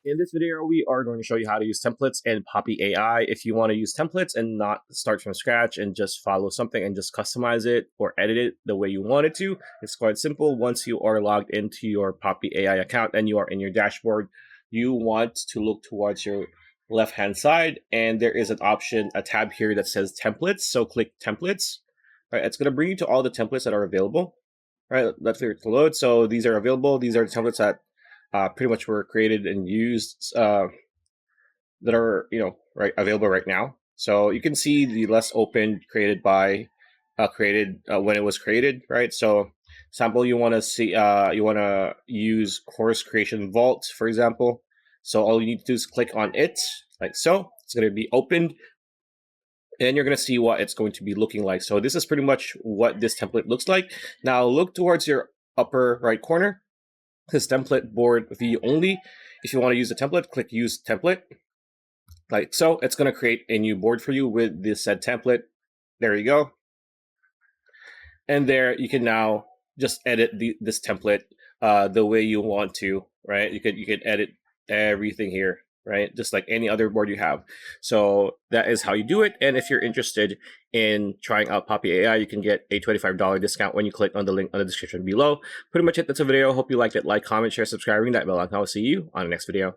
In this video, we are going to show you how to use templates in Poppy AI. If you want to use templates and not start from scratch and just follow something and just customize it or edit it the way you want it to, it's quite simple. Once you are logged into your Poppy AI account and you are in your dashboard, you want to look towards your left-hand side, and there is an option, a tab here that says templates. So click templates. All right, it's going to bring you to all the templates that are available. All right, let's wait to load. So these are available. These are the templates that pretty much were created and used that are available right now. So you can see the less open created by when it was created, right? So sample, you want to see you want to use course creation vault, for example. So all you need to do is click on it like so. It's going to be opened, and you're going to see what it's going to be looking like. So this is pretty much what this template looks like. Now look towards your upper right corner. This template board view only. If you want to use a template, click use template. Like so, it's going to create a new board for you with this said template. There you go. And there you can now just edit this template the way you want to, right? You could edit everything here, right? Just like any other board you have. So that is how you do it. And if you're interested in trying out Poppy AI, you can get a $25 discount when you click on the link on the description below. Pretty much it. That's a video. Hope you liked it. Like, comment, share, subscribe, ring that bell, and I will see you on the next video.